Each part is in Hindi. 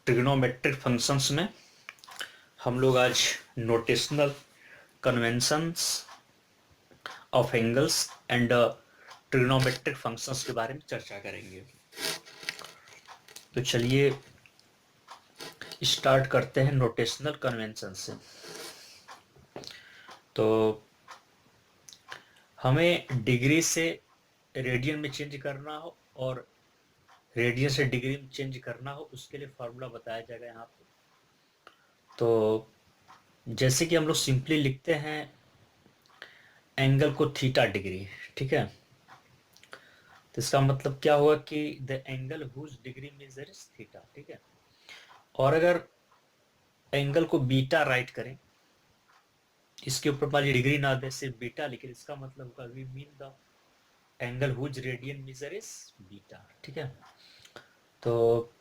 ट्रिग्नोमेट्रिक फंक्शंस में हम लोग आज notional conventions of angles and trigonometric functions के बारे में चर्चा करेंगे। तो चलिए स्टार्ट करते हैं नोटेशनल कन्वेंशन से। तो हमें डिग्री से रेडियन में चेंज करना हो और रेडियन से डिग्री में चेंज करना हो, उसके लिए फार्मूला बताया जाएगा यहाँ पे। तो जैसे कि हम लोग सिंपली लिखते हैं एंगल को थीटा डिग्री, ठीक है। तो इसका मतलब क्या हुआ कि the angle whose degree measure is theta, ठीक है। और अगर एंगल को बीटा राइट करें, इसके ऊपर मान लीजिए डिग्री ना दे, सिर्फ बीटा लिखे, इसका मतलब होगा we mean the angle whose radian measure is beta, ठीक है। तो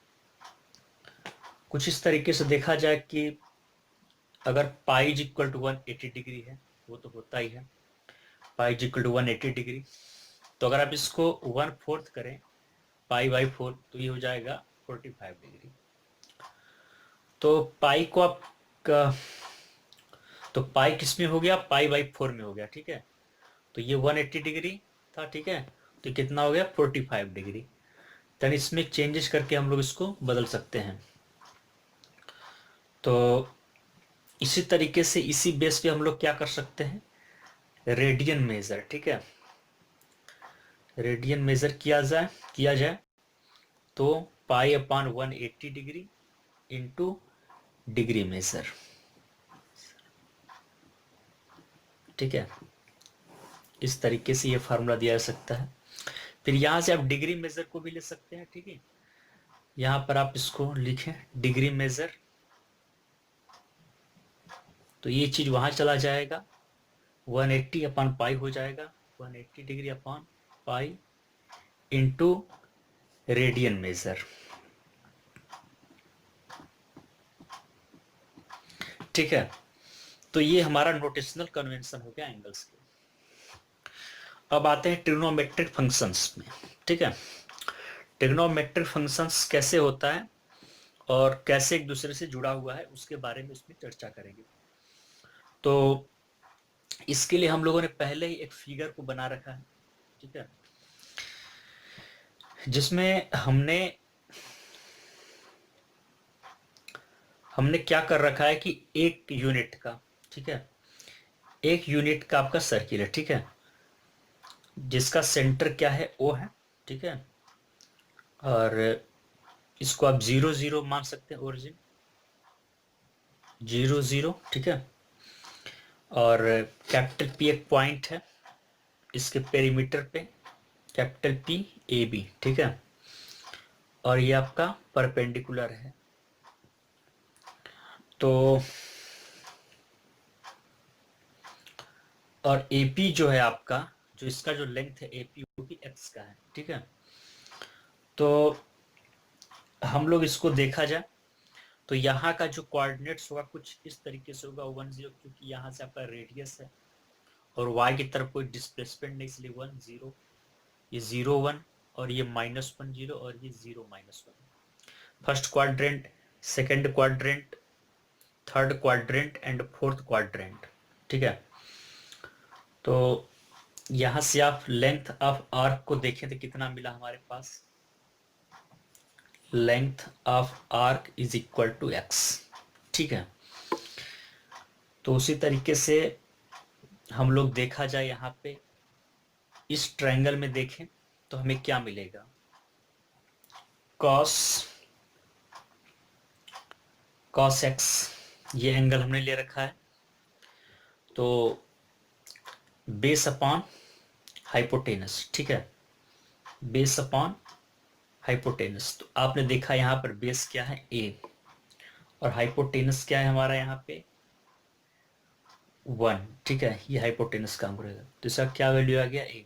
कुछ इस तरीके से देखा जाए कि अगर pi is equal to 180 degree है, वो तो होता ही है, pi is equal to 180 degree. तो अगर आप इसको 1/4 करें पाई बाई 4, तो ये हो जाएगा 45 डिग्री। तो पाई को आप तो पाई किस में हो गया, पाई बाई 4 में हो गया, ठीक है। तो ये 180 डिग्री था, ठीक है। तो कितना हो गया, 45 डिग्री। तो इसमें चेंजेस करके हम लोग इसको बदल सकते हैं। तो इसी तरीके से इसी बेस पे हम लोग क्या कर सकते हैं, रेडियन मेजर, ठीक है। रेडियन मेजर किया जाए तो pi upon 180 degree into degree measure, ठीक है। इस तरीके से ये फार्मूला दिया जा सकता है। फिर यहां से आप डिग्री मेजर को भी ले सकते हैं, ठीक है। यहां पर आप इसको लिखें डिग्री मेजर, तो ये चीज वहां चला जाएगा, 180 अपॉन पाई हो जाएगा, 180 degree upon pi into radian major, ठीक है। तो ये हमारा नोटेशनल कन्वेंशन हो गया एंगल्स के। अब आते हैं ट्रिग्नोमेट्रिक फंक्शंस में, ठीक है। ट्रिग्नोमेट्रिक फंक्शंस कैसे होता है और कैसे एक दूसरे से जुड़ा हुआ है, उसके बारे में इसमें चर्चा करेंगे। तो इसके लिए हम लोगों ने पहले ही एक फिगर को बना रखा है, ठीक है, जिसमें हमने क्या कर रखा है कि एक यूनिट का, ठीक है, एक यूनिट का आपका सर्किल है, ठीक है, जिसका सेंटर क्या है, ओ है, ठीक है। और इसको आप 0 0 मान सकते हैं, ओरिजिन 0 0, ठीक है। और कैपिटल पी एक पॉइंट है इसके पेरीमीटर पे, कैपिटल पी ए बी, ठीक है। और ये आपका परपेंडिकुलर है। तो और एपी जो है आपका, जो इसका जो लेंथ है एपी, वो भी एक्स का है, ठीक है। तो हम लोग इसको देखा जाए तो यहाँ का जो कोऑर्डिनेट्स होगा कुछ इस तरीके से होगा, 1 0, क्योंकि यहाँ से आपका रेडियस है और वाई की तरफ कोई डिस्प्लेसमेंट नहीं, इसलिए 1 0, ये 0 1, और ये -1 0, और ये 0 -1। First quadrant, second quadrant, third quadrant and fourth quadrant, ठीक है। तो यहां से आप लेंथ ऑफ आर्क को देखें तो कितना मिला हमारे पास, length of arc is equal to x, ठीक है। तो उसी तरीके से हम लोग देखा जाए यहाँ पे इस ट्रायंगल में देखें तो हमें क्या मिलेगा, कॉस एक्स, ये एंगल हमने ले रखा है। तो बेस अपॉन हाइपोटेनस, ठीक है, बेस अपॉन हाइपोटेनस। तो आपने देखा यहाँ पर बेस क्या है, ए, और हाइपोटेनस क्या है हमारा यहाँ पे 1, ठीक है। ये हाइपोटेनस काम करेगा, तो इसका क्या वैल्यू आ गया, ए।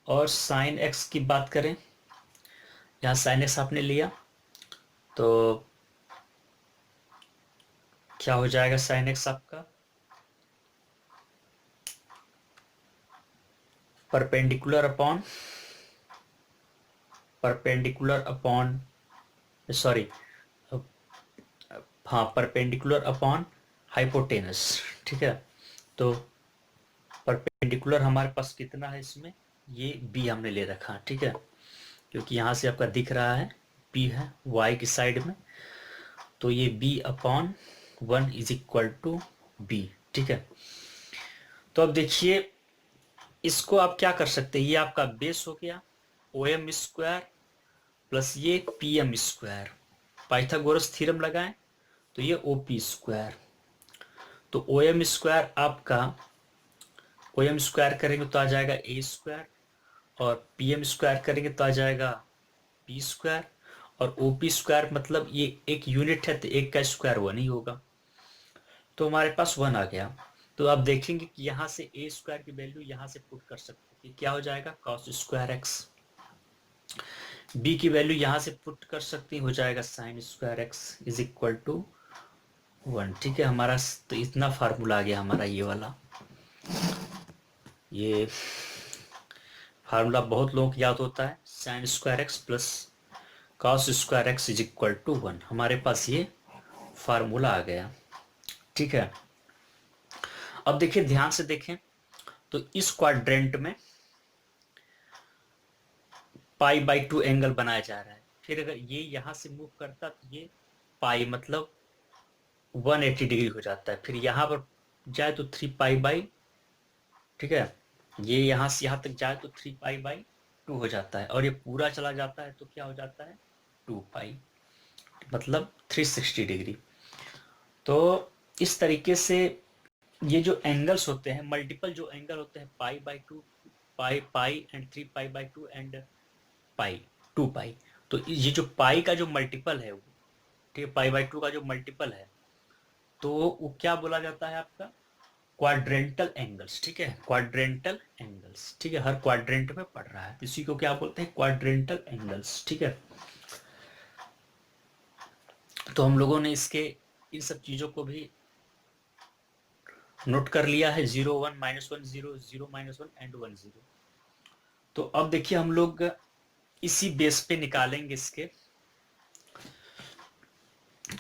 और साइन एक्स की बात करें, यहाँ साइन एक्स आपने लिया तो क्या हो जाएगा, साइन एक्स आपका परपेंडिकुलर अपॉन सॉरी हाँ, परपेंडिकुलर अपॉन हाइपोटेनस, ठीक है। तो परपेंडिकुलर हमारे पास कितना है इसमें, ये बी हमने ले रखा, ठीक है, क्योंकि यहाँ से आपका दिख रहा है बी है वाई की साइड में, तो ये b upon 1 is equal to b, ठीक है। तो अब देखिए, इसको आप क्या कर सकते हैं, ये आपका बेस हो गया ओ एम स्क्वायर प्लस ये P M square, Pythagoras theorem लगाएं तो ये ओ पी स्क्वायर, तो ओ एम स्क्वायर आपका, ओ एम स्क्वायर करेंगे तो आ जाएगा ए स्क्वायर, और पी एम स्क्वायर करेंगे तो आ जाएगा पी स्क्वायर, और ओ पी स्क्वायर मतलब ये एक यूनिट है तो एक का स्क्वायर 1 ही होगा, तो हमारे पास 1 आ गया। तो आप देखेंगे कि यहाँ से ए स्क्वायर की वैल्यू यहाँ से पुट कर सकते हैं, क्या हो जाएगा कॉस स्क्वायर एक्स, बी की वैल्यू यहाँ से पुट कर सकते हो जाएगा sine square x is equal to 1, ठीक है। हमारा तो इतना फार्मूला आ गया हमारा, ये वाला, ये फार्मूला बहुत लोगों को याद होता है, sine square x plus cos square x is equal to 1, हमारे पास ये फार्मूला आ गया, ठीक है। अब देखिए, ध्यान से देखें, तो इस क्वाड्रेंट में पाई बाई 2 एंगल बनाया जा रहा है, फिर अगर ये यहां से मूव करता तो ये पाई मतलब 180 डिग्री हो जाता है, फिर यहाँ पर जाए तो 3 पाई बाई, ठीक है, ये यहाँ से यहाँ तक जाए तो 3 पाई बाई 2 हो जाता है, और ये पूरा चला जाता है तो क्या हो जाता है 2 पाई, मतलब 360 डिग्री। तो इस तरीके से ये जो एंगल्स होते हैं, मल्टीपल जो एंगल होते हैं, pi by 2, pi pi and 3 pi by 2 and pi 2 पाई, तो ये जो पाई का जो मल्टीपल है, ठीक है, पाई बाई 2 का जो मल्टीपल है, तो वो क्या बोला जाता है आपका क्वाड्रेंटल एंगल्स, ठीक है, क्वाड्रेंटल एंगल्स, ठीक है, हर क्वाड्रेंट में पड़ रहा है, इसी को क्या बोलते हैं क्वाड्रेंटल एंगल्स, ठीक है। तो हम लोगों ने इसके इन सब चीजों को भी नोट कर लिया है, 0 1 -1 0 0 -1 एंड 1 0। तो अब देखिए, हम लोग इसी बेस पे निकालेंगे इसके,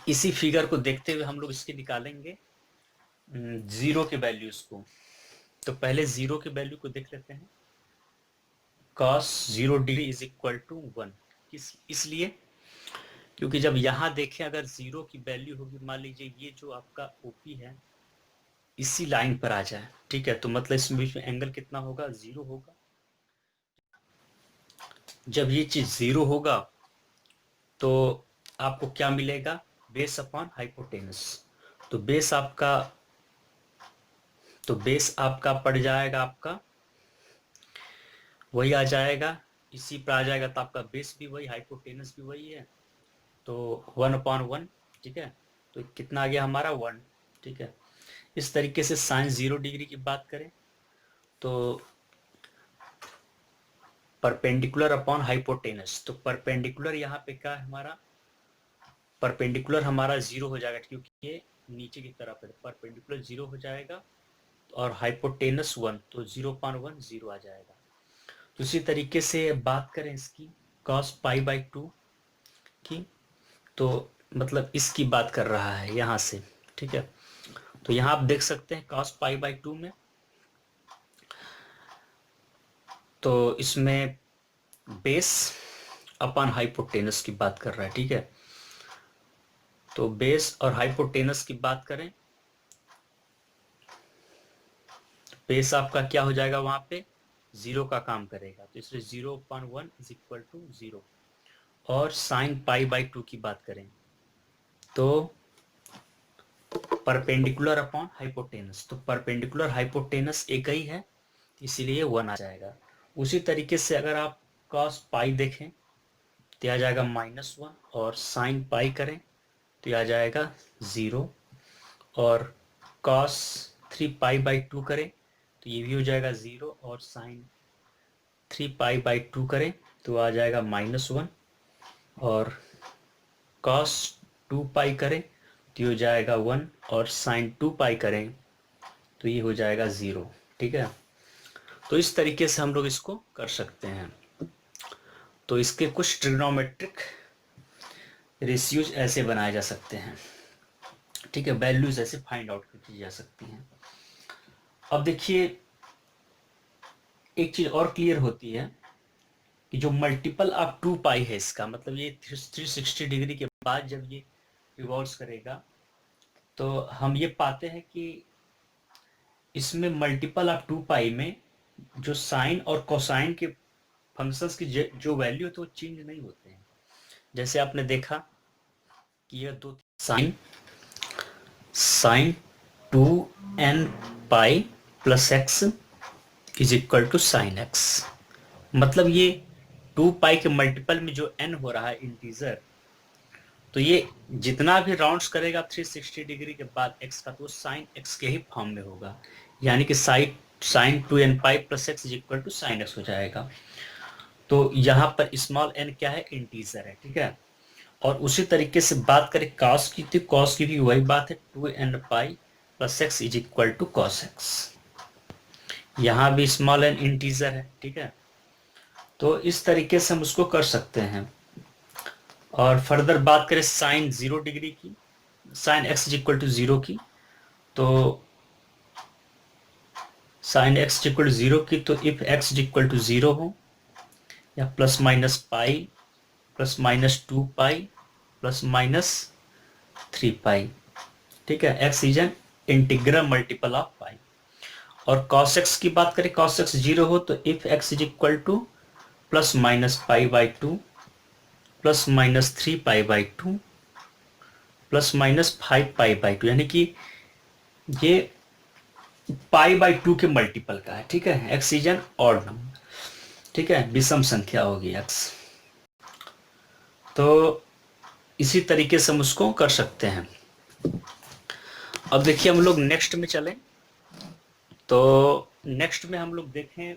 इसी फिगर को देखते हुए हम लोग इसके निकालेंगे जीरो के वैल्यूज को। तो पहले जीरो के वैल्यू को देख लेते हैं, cos 0 degree is equal to 1, इसलिए क्योंकि जब यहां देखें अगर जीरो की वैल्यू होगी, मान लीजिए ये जो आपका ओपी है इसी लाइन पर आ जाए, ठीक है, तो मतलब इसमें बीच में एंगल कितना होगा, जीरो होगा। जब ये चीज जीरो होगा तो आपको क्या मिलेगा, बेस अपॉन हाइपोटेनस, तो बेस आपका पड़ जाएगा, आपका वही आ जाएगा, इसी पर आ जाएगा, तो आपका बेस भी वही, हाइपोटेनस भी वही है, तो 1/1, ठीक है, तो कितना आ गया हमारा 1, ठीक है। इस तरीके से साइन 0 डिग्री की बात करें तो परपेंडिकुलर अपॉन हाइपोटेनस, तो परपेंडिकुलर यहाँ पे क्या है हमारा, परपेंडिकुलर हमारा 0 हो जाएगा क्योंकि ये नीचे की तरफ है, परपेंडिकुलर 0 हो जाएगा, और हाइपोटेनस 1, तो 0/1 0 आ जाएगा। तो उसी तरीके से बात करें इसकी cos पाई बाई 2 की, तो मतलब इसकी बात कर रहा है यहाँ से, ठीक है। तो यहाँ आप देख सकते हैं cos पाई बाई 2 में, तो इसमें बेस अपन हाइपोटेनस की बात कर रहा है, ठीक है। तो बेस और हाइपोटेनस की बात करें, बेस आपका क्या हो जाएगा, वहां पे 0 का काम करेगा, तो इसलिए 0/1 इज इक्वल टू 0। और साइन पाई बाई 2 की बात करें तो परपेंडिकुलर अपॉन हाइपोटेनस, तो परपेंडिकुलर हाइपोटेनस एक ही है, इसीलिए 1 आ जाएगा। उसी तरीके से अगर आप cos पाई देखें तो आ जाएगा -1, और साइन पाई करें तो आ जाएगा 0, और cos 3 पाई बाई 2 करें तो ये भी हो जाएगा 0, और साइन 3 पाई बाई 2 करें तो आ जाएगा -1, और cos 2 पाई करें तो ये हो जाएगा 1, और साइन 2 पाई करें तो ये हो जाएगा 0, ठीक है। तो इस तरीके से हम लोग इसको कर सकते हैं। तो इसके कुछ ट्रिग्नोमेट्रिक रेशियोज ऐसे बनाए जा सकते हैं। ठीक है, वैल्यूज ऐसे फाइंड आउट की जा सकती हैं। अब देखिए एक चीज और क्लियर होती है कि जो मल्टीपल ऑफ 2 पाई है, इसका मतलब ये 360 डिग्री के बाद जब ये रिवॉल्व करेगा तो हम ये पाते हैं कि इसमें मल्टीपल ऑफ 2 पाई में जो साइन और कोसाइन के फंक्शंस की जो वैल्यू है तो वो चेंज नहीं होते हैं। जैसे आपने देखा कि ये दो sine sine 2n pi plus x is equal to sine x, मतलब ये 2 पाई के मल्टीपल में जो n हो रहा है इंटीजर, तो ये जितना भी राउंड्स करेगा 360 डिग्री के बाद x का, तो साइन x के ही फॉर्म में होगा, यानी कि sine 2n pi plus x is equal to sine x हो जाएगा। तो यहाँ पर स्मॉल n क्या है, इंटीजर है, ठीक है। और उसी तरीके से बात करें कॉस की, तो कॉस की भी वही बात है, 2n pi plus x is equal to cos x, यहाँ भी स्मॉल n इंटीजर है, ठीक है। तो इस तरीके से हम उसको कर सकते हैं। और फर्दर बात करें साइन 0 डिग्री की, sine x is equal to 0 की, तो साइन एक्स इक्वल टू 0 की, तो if x is equal to 0 हो या plus minus pi plus minus 2 pi plus minus 3 pi, ठीक है। X is an integral multiple of pi. और cos x की बात करें, cos x 0 हो तो if x is equal two plus minus pi by 2 plus minus 3 pi by 2 plus minus 5 pi by 2, यानी कि ये पाई बाई 2 के मल्टीपल का है, ठीक है। X is N odd number, ठीक है, विषम संख्या होगी x। तो इसी तरीके से हम उसको कर सकते हैं। अब देखिए हम लोग नेक्स्ट में चलें, तो नेक्स्ट में हम लोग देखें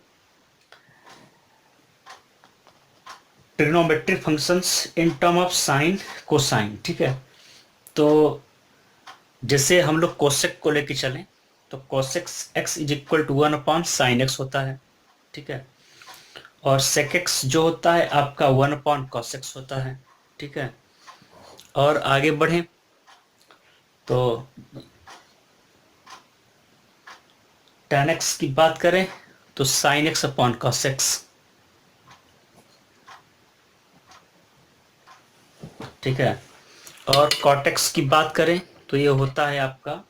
trigonometric functions in term of sine cosine, ठीक है। तो जैसे हम लोग कोसेक को लेके चलें तो cosec x is equal to 1 upon sine x होता है, ठीक है। और सेक एक्स जो होता है आपका 1 अपॉन कॉस एक्स होता है, ठीक है। और आगे बढ़ें तो tan एक्स की बात करें तो sine x upon cos x, ठीक है। और कॉट एक्स की बात करें तो ये होता है आपका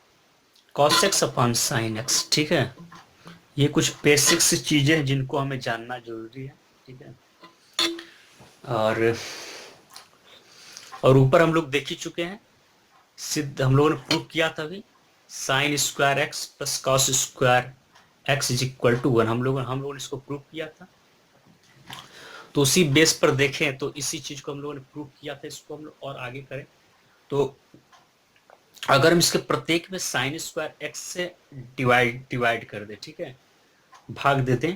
cos x upon sine x, ठीक है। ये कुछ बेसिक्स चीजें हैं जिनको हमें जानना जरूरी है, ठीक है। और ऊपर हम लोग देख ही चुके हैं, सिद्ध हम लोगों ने प्रूव किया था अभी, sine square x plus cos square x is equal to 1, हम लोगों ने इसको प्रूव किया था। तो उसी बेस पर देखें तो इसी चीज को हम लोगों ने प्रूव किया था, इसको हम लोग और आगे करें तो अगर हम इसके प्रत्येक में साइन स्क्वायर एक्स से डिवाइड कर दे, ठीक है, भाग दे दें,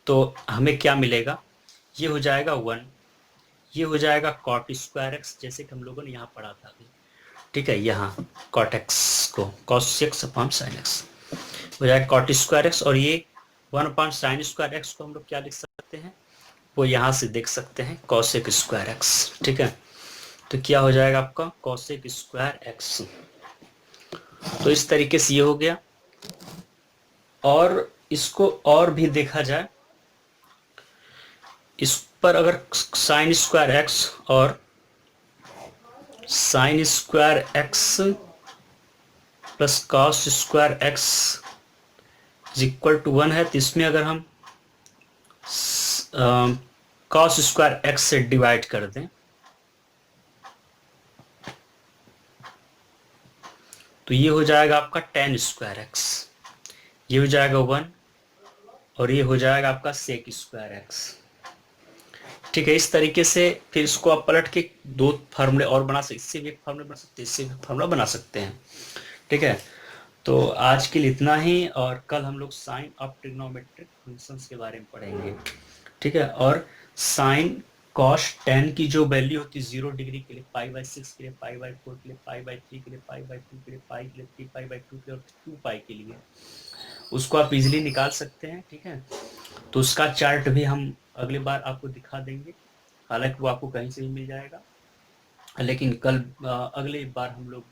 तो हमें क्या मिलेगा, ये हो जाएगा 1, ये हो जाएगा कॉट स्क्वायर एक्स, जैसे कि हम लोगों ने यहाँ पढ़ा था अभी, ठीक है। यहाँ कॉट एक्स को cos x upon sine x हो जाएगा कॉट स्क्वायर एक्स, और ये 1 अपॉन साइन स्क्वायर एक्स को हम लोग क्या लिख सकते हैं, वो यहाँ से देख सकते हैं कॉसेक स्क्वायर एक्स, ठीक है। तो क्या हो जाएगा आपका कॉसेक स्क्वायर एक्स। तो इस तरीके से ये हो गया। और इसको और भी देखा जाए, इस पर अगर साइन स्क्वायर एक्स और sine square x plus cos square x is equal to 1 है, तो इसमें अगर हम कॉस स्क्वायर एक्स से डिवाइड कर दें तो ये हो जाएगा आपका tan स्क्वायर एक्स, ये हो जाएगा 1, और ये हो जाएगा आपका सेक स्क्वायर एक्स, ठीक है। इस तरीके से फिर इसको आप पलट के दो फार्मूले और बना सकते, इससे भी एक फार्मूला बना सकते हैं, इससे भी फार्मूला बना सकते हैं, ठीक है। तो आज के लिए इतना ही, और कल हम लोग साइन ऑफ ट्रिग्नोमेट्रिक फंक्शंस के बारे में पढ़ेंगे, ठीक है। और साइन कॉस tan की जो वैल्यू होती है 0 डिग्री के लिए, पाई बाई 6 के लिए, पाई बाई 4 के लिए, पाई बाई 3 के लिए, पाई बाई 2 के लिए, पाई के लिए, 3 पाई बाई 2 के लिए और 2 पाई के लिए, उसको आप इजीली निकाल सकते हैं, ठीक है। तो उसका चार्ट भी हम अगली बार आपको दिखा देंगे, हालांकि वो आपको कहीं से भी मिल जाएगा, लेकिन कल अगली बार हम लोग